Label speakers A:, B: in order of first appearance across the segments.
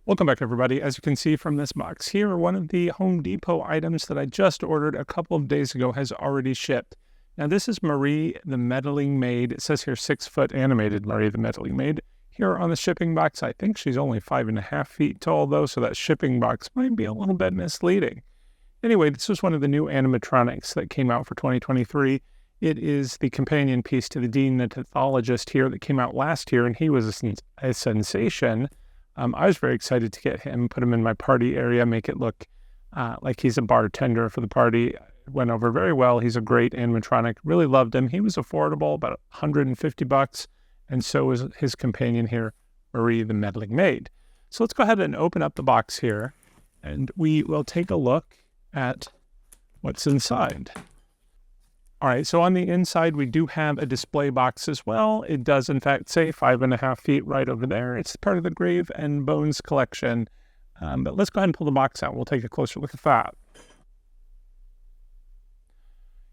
A: Welcome back, everybody. As you can see from this box here, one of the Home Depot items that I just ordered a couple of days ago has already shipped. Now, this is Marie the Meddling Maid. It says here 6-foot animated Marie the Meddling Maid. Here on the shipping box, I think she's only 5.5 feet tall, though, so that shipping box might be a little bit misleading. Anyway, this was one of the new animatronics that came out for 2023. It is the companion piece to the Dean the Pathologist here that came out last year, and he was a sensation. I was very excited to get him, put him in my party area, make it look like he's a bartender for the party. It went over very well. He's a great animatronic. Really loved him. He was affordable, about $150, and so was his companion here, Marie the Meddling Maid. So let's go ahead and open up the box here, and we will take a look at what's inside. All right, so on the inside, we do have a display box as well. It does, in fact, say 5.5 feet right over there. It's part of the Grave and Bones collection. But let's go ahead and pull the box out. We'll take a closer look at that.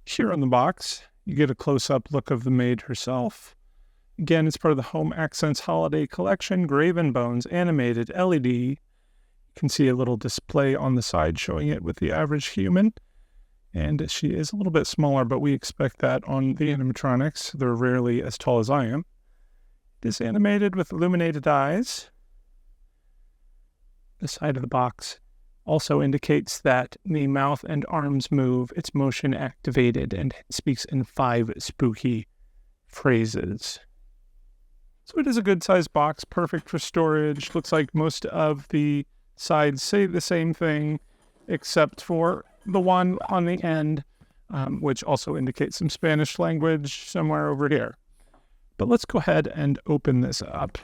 A: Here on the box, you get a close-up look of the maid herself. Again, it's part of the Home Accents Holiday Collection, Grave and Bones, animated LED. You can see a little display on the side showing it with the average human. And she is a little bit smaller, but we expect that on the animatronics. They're rarely as tall as I am. It is animated with illuminated eyes. The side of the box also indicates that the mouth and arms move. It's motion activated and speaks in 5 spooky phrases. So it is a good-sized box, perfect for storage. Looks like most of the sides say the same thing, except for the one on the end, which also indicates some Spanish language somewhere over here. But let's go ahead and open this up.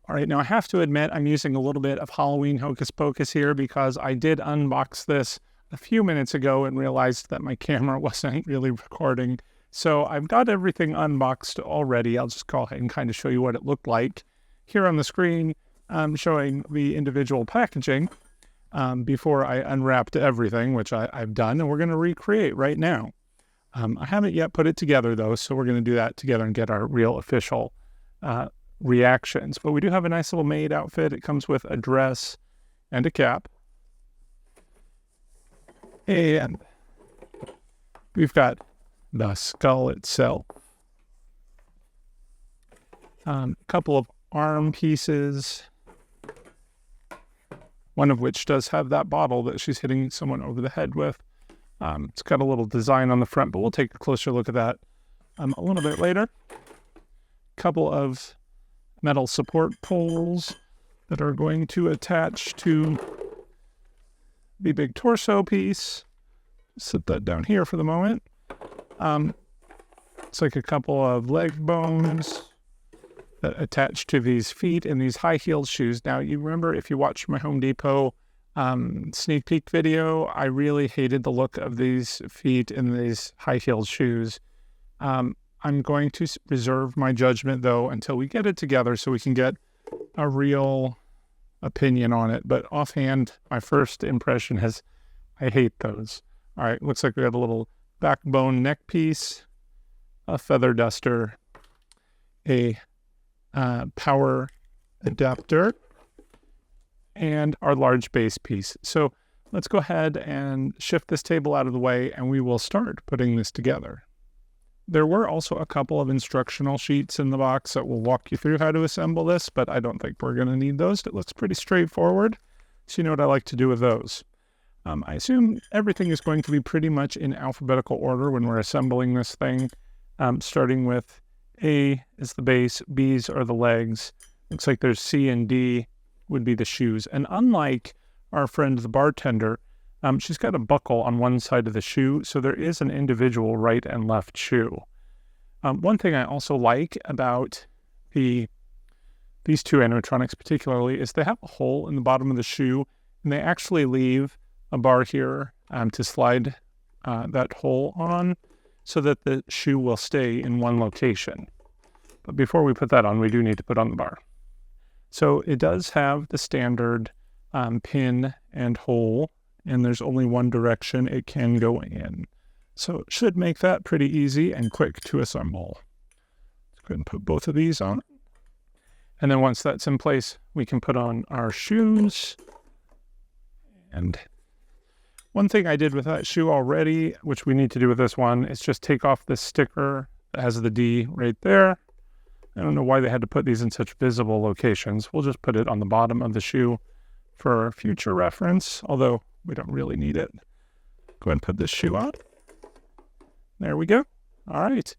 A: All right, now I have to admit I'm using a little bit of Halloween hocus pocus here because I did unbox this a few minutes ago and realized that my camera wasn't really recording. So I've got everything unboxed already. I'll just go ahead and kind of show you what it looked like. Here on the screen, I'm showing the individual packaging before I unwrapped everything, which I've done, and we're going to recreate right now. I haven't yet put it together, though, so we're going to do that together and get our real official reactions. But we do have a nice little maid outfit. It comes with a dress and a cap. And we've got the skull itself. A couple of arm pieces, one of which does have that bottle that she's hitting someone over the head with. It's got a little design on the front, but we'll take a closer look at that a little bit later. A couple of metal support poles that are going to attach to the big torso piece. Set that down here for the moment. It's like a couple of leg bones that attach to these feet in these high-heeled shoes. Now, you remember if you watched my Home Depot sneak peek video, I really hated the look of these feet in these high-heeled shoes. I'm going to reserve my judgment, though, until we get it together so we can get a real opinion on it. But offhand, my first impression is I hate those. All right, looks like we got a little backbone neck piece, a feather duster, a power adapter, and our large base piece. So let's go ahead and shift this table out of the way and we will start putting this together. There were also a couple of instructional sheets in the box that will walk you through how to assemble this, but I don't think we're going to need those. It looks pretty straightforward. So you know what I like to do with those. I assume everything is going to be pretty much in alphabetical order when we're assembling this thing, starting with A is the base, B's are the legs. Looks like there's C and D would be the shoes. And unlike our friend the bartender, she's got a buckle on one side of the shoe, so there is an individual right and left shoe. One thing I also like about these two animatronics particularly is they have a hole in the bottom of the shoe, and they actually leave a bar here to slide that hole on so that the shoe will stay in one location. But before we put that on, we do need to put on the bar. So it does have the standard pin and hole, and there's only one direction it can go in. So it should make that pretty easy and quick to assemble. Let's go ahead and put both of these on. And then once that's in place, we can put on our shoes. And one thing I did with that shoe already, which we need to do with this one, is just take off this sticker that has the D right there. I don't know why they had to put these in such visible locations. We'll just put it on the bottom of the shoe for future reference, although we don't really need it. Go ahead and put this shoe on. There we go. All right.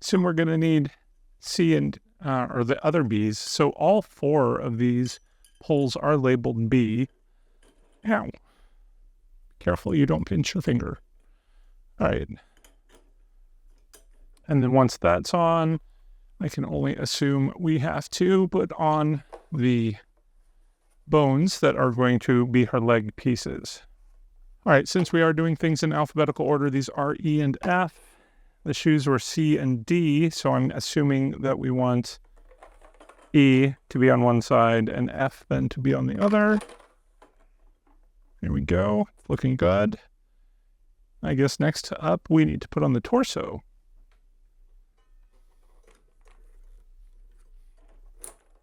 A: Soon we're going to need C and or the other B's. So all 4 of these poles are labeled B. Ow. Careful you don't pinch your finger. All right. And then once that's on, I can only assume we have to put on the bones that are going to be her leg pieces. All right, since we are doing things in alphabetical order, these are E and F. The shoes were C and D, so I'm assuming that we want E to be on one side and F then to be on the other. There we go. Looking good. I guess next up, we need to put on the torso.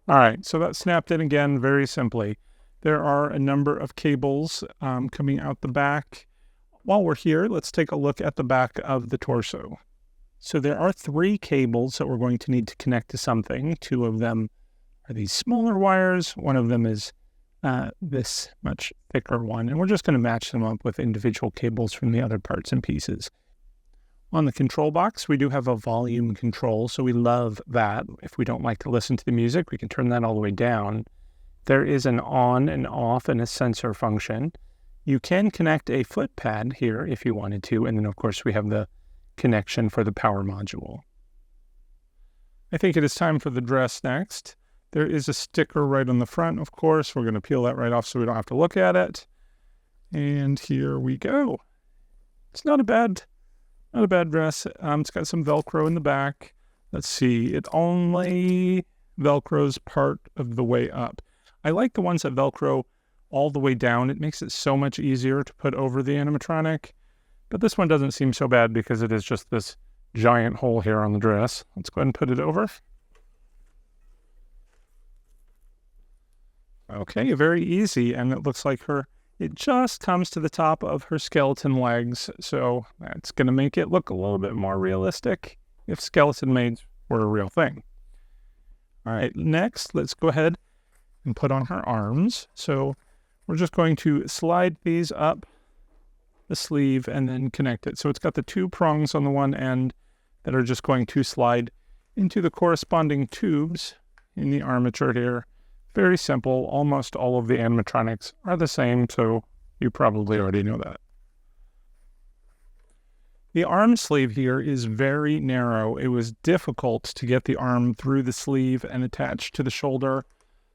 A: All right, so that snapped in again very simply. There are a number of cables coming out the back. While we're here, let's take a look at the back of the torso. So there are 3 cables that we're going to need to connect to something. 2 of them are these smaller wires. One of them is this much thicker one. And we're just going to match them up with individual cables from the other parts and pieces. On the control box, we do have a volume control, so we love that. If we don't like to listen to the music, we can turn that all the way down. There is an on and off and a sensor function. You can connect a foot pad here if you wanted to, and then of course we have the connection for the power module. I think it is time for the dress next. There is a sticker right on the front, of course. We're going to peel that right off so we don't have to look at it. And here we go. It's not a bad dress. It's got some Velcro in the back. Let's see. It only Velcros part of the way up. I like the ones that Velcro all the way down. It makes it so much easier to put over the animatronic. But this one doesn't seem so bad because it is just this giant hole here on the dress. Let's go ahead and put it over. Okay, very easy. And it looks like it just comes to the top of her skeleton legs. So that's going to make it look a little bit more realistic if skeleton maids were a real thing. All right, next, let's go ahead and put on her arms. So we're just going to slide these up the sleeve and then connect it. So it's got the 2 prongs on the one end that are just going to slide into the corresponding tubes in the armature here. Very simple. Almost all of the animatronics are the same, so you probably already know that. The arm sleeve here is very narrow. It was difficult to get the arm through the sleeve and attached to the shoulder,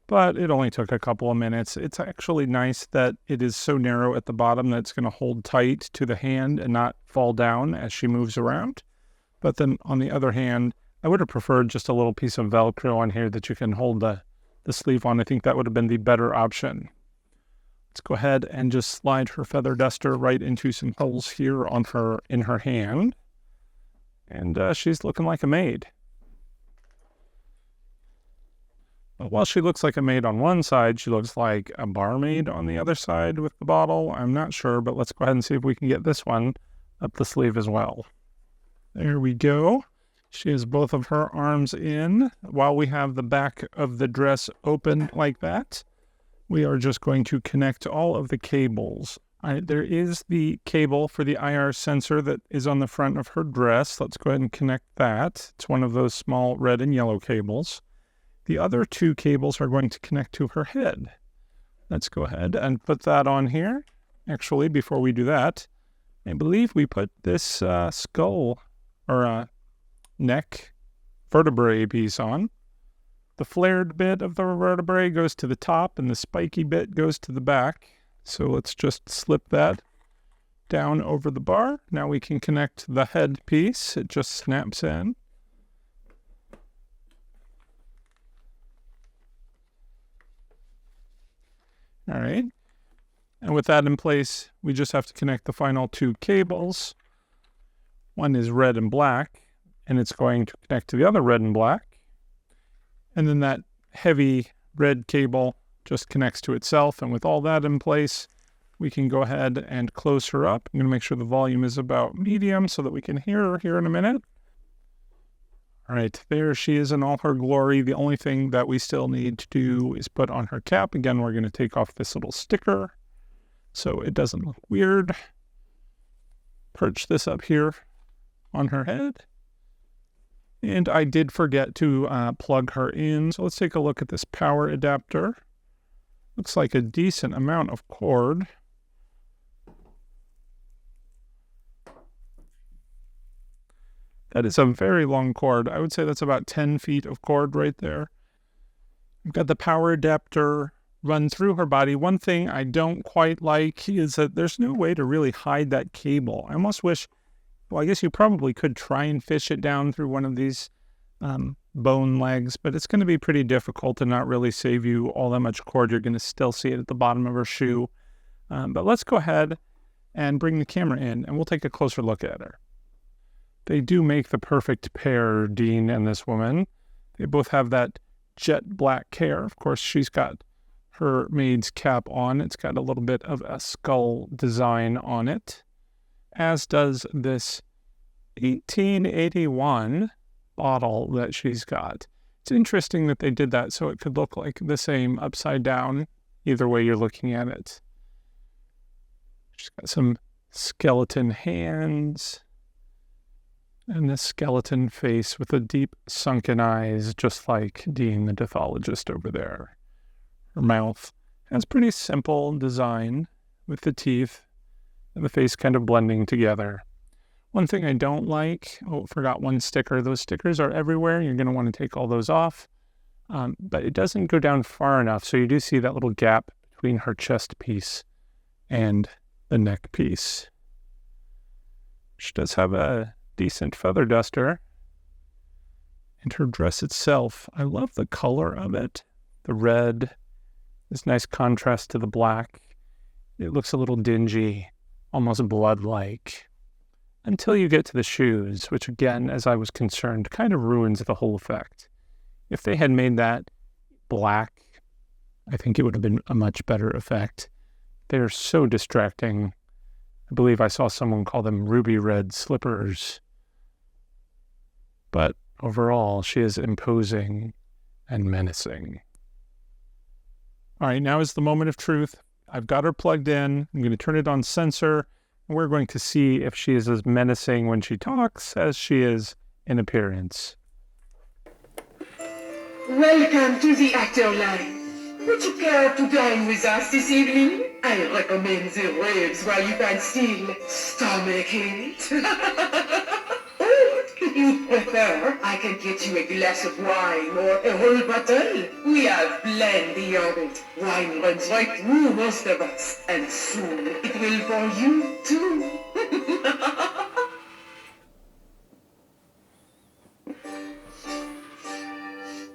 A: but it only took a couple of minutes. It's actually nice that it is so narrow at the bottom that it's going to hold tight to the hand and not fall down as she moves around. But then on the other hand, I would have preferred just a little piece of Velcro on here that you can hold the sleeve on. I think that would have been the better option. Let's go ahead and just slide her feather duster right into some holes here in her hand. And she's looking like a maid. But while she looks like a maid on one side, she looks like a barmaid on the other side with the bottle. I'm not sure, but let's go ahead and see if we can get this one up the sleeve as well. There we go. She has both of her arms in. While we have the back of the dress open like that, we are just going to connect all of the cables. There is the cable for the IR sensor that is on the front of her dress. Let's go ahead and connect that. It's one of those small red and yellow cables. The other 2 cables are going to connect to her head. Let's go ahead and put that on here. Actually, before we do that, I believe we put this skull or neck vertebrae piece on. The flared bit of the vertebrae goes to the top and the spiky bit goes to the back. So let's just slip that down over the bar. Now we can connect the head piece. It just snaps in. All right. And with that in place, we just have to connect the final 2 cables. One is red and black, and it's going to connect to the other red and black. And then that heavy red cable just connects to itself. And with all that in place, we can go ahead and close her up. I'm going to make sure the volume is about medium so that we can hear her here in a minute. All right, there she is in all her glory. The only thing that we still need to do is put on her cap. Again, we're going to take off this little sticker so it doesn't look weird. Perch this up here on her head. And I did forget to plug her in. So let's take a look at this power adapter. Looks like a decent amount of cord. That is a very long cord. I would say that's about 10 feet of cord right there. We've got the power adapter run through her body. One thing I don't quite like is that there's no way to really hide that cable. I almost wish, well, I guess you probably could try and fish it down through one of these bone legs, but it's going to be pretty difficult to not really save you all that much cord. You're going to still see it at the bottom of her shoe. But let's go ahead and bring the camera in, and we'll take a closer look at her. They do make the perfect pair, Dean and this woman. They both have that jet black hair. Of course, she's got her maid's cap on. It's got a little bit of a skull design on it, as does this 1881 bottle that she's got. It's interesting that they did that so it could look like the same upside down, either way you're looking at it. She's got some skeleton hands and this skeleton face with the deep sunken eyes, just like Dean the pathologist over there. Her mouth has pretty simple design with the teeth and the face kind of blending together. One thing I don't like, forgot one sticker. Those stickers are everywhere. You're going to want to take all those off. But it doesn't go down far enough, so you do see that little gap between her chest piece and the neck piece. She does have a decent feather duster. And her dress itself, I love the color of it. The red, this nice contrast to the black. It looks a little dingy, almost blood-like. Until you get to the shoes, which again, as I was concerned, kind of ruins the whole effect. If they had made that black, I think it would have been a much better effect. They're so distracting. I believe I saw someone call them ruby red slippers. But overall, she is imposing and menacing. All right, now is the moment of truth. I've got her plugged in. I'm going to turn it on sensor. And we're going to see if she is as menacing when she talks as she is in appearance.
B: Welcome to the actor line. Would you care to dine with us this evening? I recommend the ribs while you can still stomach it. Or if you prefer, I can get you a glass of wine or a whole bottle. We have plenty of it. Wine runs right through most of us, and soon it will for you too.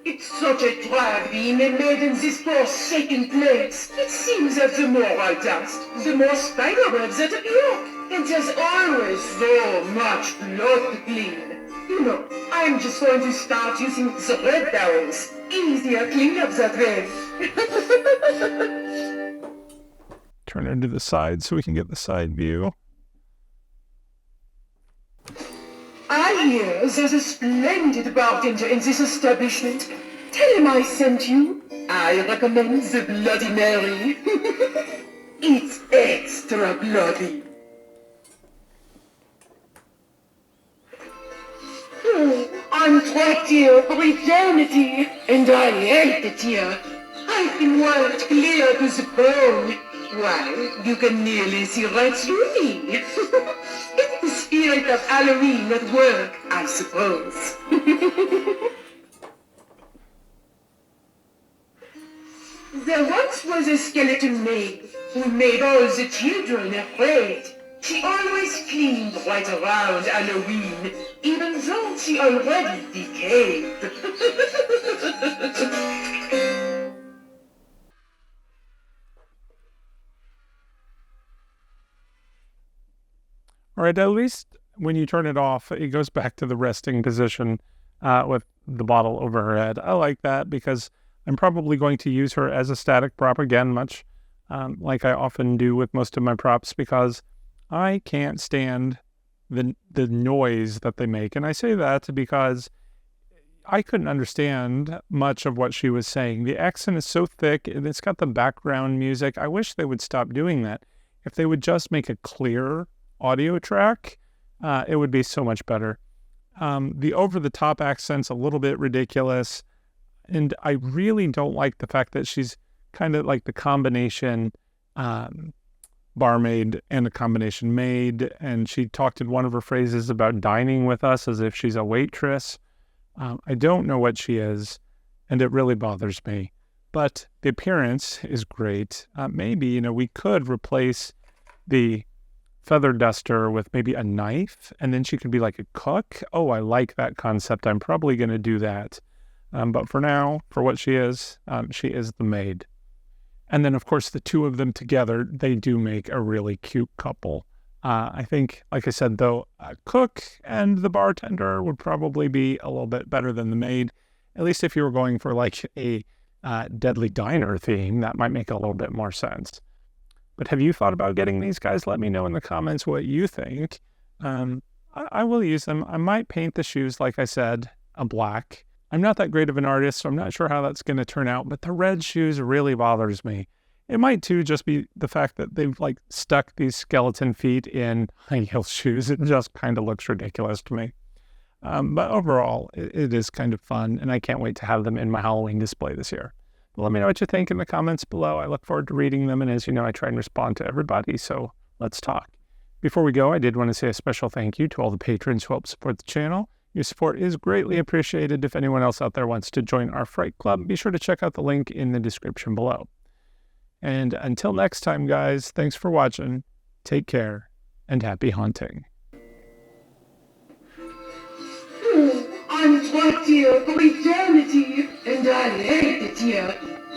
B: It's such a drag being a maid in this forsaken place. It seems that the more I dust, the more spider webs that appear. And there's always so much blood to clean. You know, I'm just going to start using the red towels. Easier cleanup that way.
A: Turn her to the side so we can get the side view.
B: I hear there's a splendid bartender in this establishment. Tell him I sent you. I recommend the Bloody Mary. It's extra bloody. I'm trapped here for eternity, and I hate it here. I've been worked clear to the bone. Why, you can nearly see right through me. It's the spirit of Halloween at work, I suppose. There once was a skeleton maid who made all the children afraid. She always cleaned right around Halloween, even though she already decayed.
A: All right, at least when you turn it off, it goes back to the resting position. with the bottle over her head. I like that because I'm probably going to use her as a static prop again, much like I often do with most of my props, because I can't stand the noise that they make. And I say that because I couldn't understand much of what she was saying. The accent is so thick, and it's got the background music. I wish they would stop doing that. If they would just make a clear audio track, it would be so much better. The over-the-top accent's a little bit ridiculous, and I really don't like the fact that she's kind of like the combination barmaid and the combination maid, and she talked in one of her phrases about dining with us as if she's a waitress. I don't know what she is, and it really bothers me. But the appearance is great. Maybe, we could replace the feather duster with maybe a knife, and then she could be like a cook. Oh, I like that concept. I'm probably going to do that. But for now, for what she is the maid. And then, of course, the two of them together, they do make a really cute couple. I think, like I said, though, a cook and the bartender would probably be a little bit better than the maid. At least if you were going for like a Deadly Diner theme, that might make a little bit more sense. But have you thought about getting these guys? Let me know in the comments what you think. I will use them. I might paint the shoes, like I said, a black. I'm not that great of an artist, so I'm not sure how that's going to turn out, but the red shoes really bothers me. It might, too, just be the fact that they've, stuck these skeleton feet in high heel shoes. It just kind of looks ridiculous to me. But overall, it is kind of fun, and I can't wait to have them in my Halloween display this year. But let me know what you think in the comments below. I look forward to reading them, and as you know, I try and respond to everybody, so let's talk. Before we go, I did want to say a special thank you to all the patrons who help support the channel. Your support is greatly appreciated. If anyone else out there wants to join our Fright Club, be sure to check out the link in the description below. And until next time, guys, thanks for watching, take care, and happy haunting.
B: I'm trapped here for eternity, and I hate it here.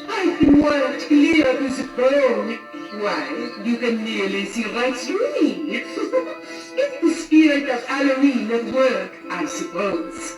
B: I've been worked clear to the bone. Why, you can nearly see right through me. It's the spirit of Halloween at work, I suppose.